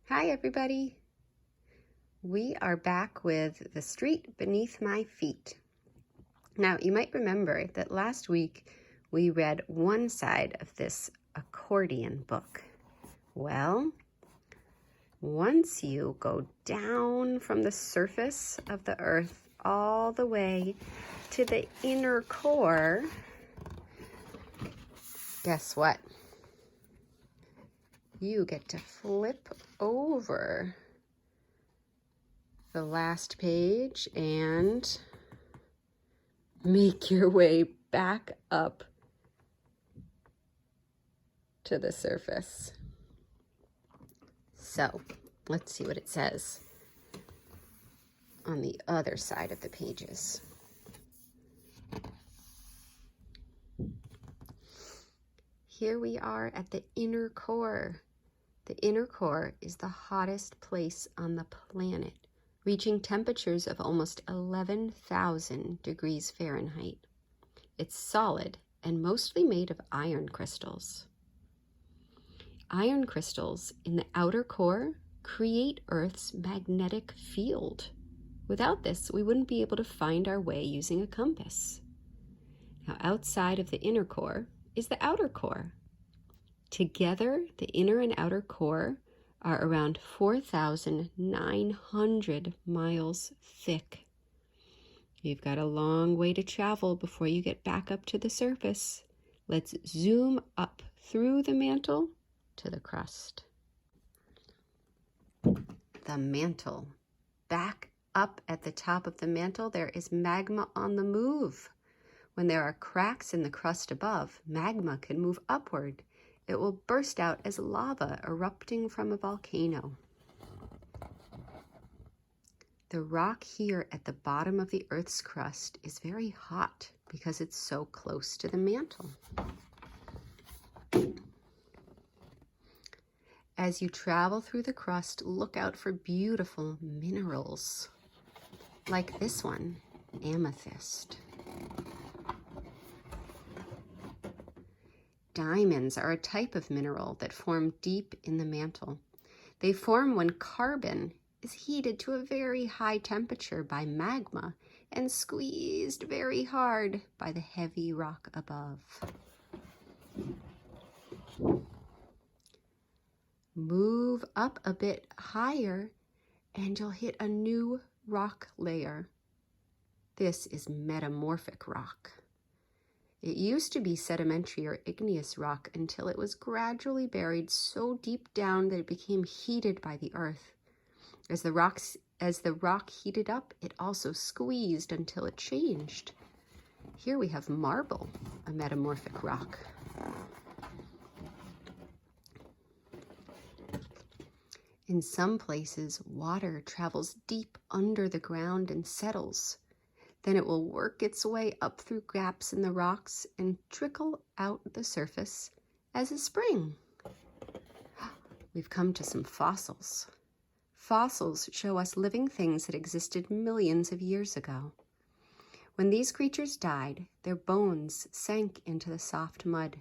Hi everybody! We are back with The Street Beneath My Feet. Now you might remember that last week we read one side of this accordion book. Well, once you go down from the surface of the earth all the way to the inner core, guess what? You get to flip over the last page and make your way back up to the surface. So let's see what it says on the other side of the pages. Here we are at the inner core. The inner core is the hottest place on the planet, reaching temperatures of almost 11,000 degrees Fahrenheit. It's solid and mostly made of iron crystals. Iron crystals in the outer core create Earth's magnetic field. Without this, we wouldn't be able to find our way using a compass. Now, outside of the inner core is the outer core. Together, the inner and outer core are around 4,900 miles thick. You've got a long way to travel before you get back up to the surface. Let's zoom up through the mantle to the crust. The mantle. Back up at the top of the mantle, there is magma on the move. When there are cracks in the crust above, magma can move upward. It will burst out as lava erupting from a volcano. The rock here at the bottom of the Earth's crust is very hot because it's so close to the mantle. As you travel through the crust, look out for beautiful minerals, like this one, amethyst. Diamonds are a type of mineral that form deep in the mantle. They form when carbon is heated to a very high temperature by magma and squeezed very hard by the heavy rock above. Move up a bit higher and you'll hit a new rock layer. This is metamorphic rock. It used to be sedimentary or igneous rock until it was gradually buried so deep down that it became heated by the earth. As the rock heated up, it also squeezed until it changed. Here we have marble, a metamorphic rock. In some places, water travels deep under the ground and settles. Then it will work its way up through gaps in the rocks and trickle out the surface as a spring. We've come to some fossils. Fossils show us living things that existed millions of years ago. When these creatures died, their bones sank into the soft mud.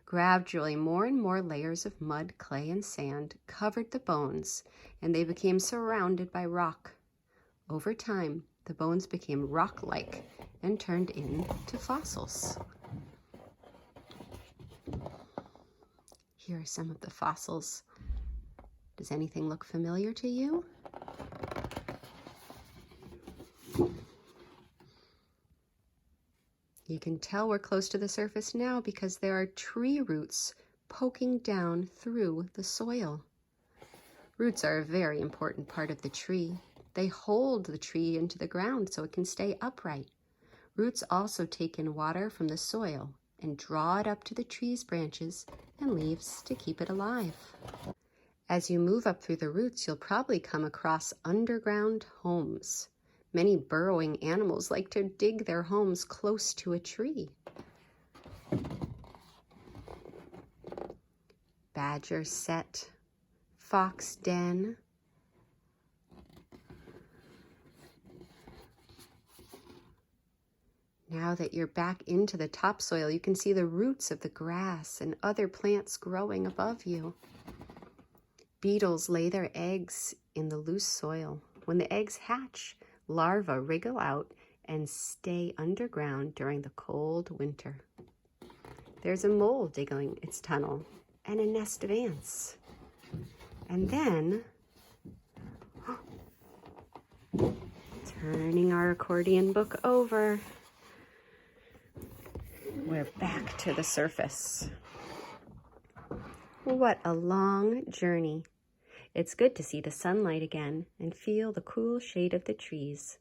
Gradually, more and more layers of mud, clay, and sand covered the bones, and they became surrounded by rock. Over time, the bones became rock-like and turned into fossils. Here are some of the fossils. Does anything look familiar to you? You can tell we're close to the surface now because there are tree roots poking down through the soil. Roots are a very important part of the tree. They hold the tree into the ground so it can stay upright. Roots also take in water from the soil and draw it up to the tree's branches and leaves to keep it alive. As you move up through the roots, you'll probably come across underground homes. Many burrowing animals like to dig their homes close to a tree. Badger set, fox den, Now that you're back into the topsoil, you can see the roots of the grass and other plants growing above you. Beetles lay their eggs in the loose soil. When the eggs hatch, larvae wriggle out and stay underground during the cold winter. There's a mole digging its tunnel and a nest of ants. And then, turning our accordion book over, we're back to the surface. What a long journey. It's good to see the sunlight again and feel the cool shade of the trees.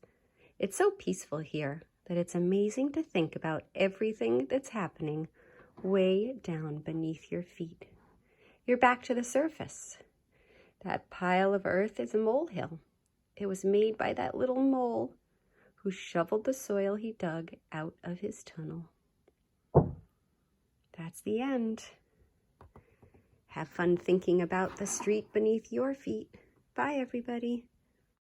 It's so peaceful here that it's amazing to think about everything that's happening way down beneath your feet. You're back to the surface. That pile of earth is a molehill. It was made by that little mole who shoveled the soil he dug out of his tunnel. That's the end. Have fun thinking about the street beneath your feet. Bye, everybody.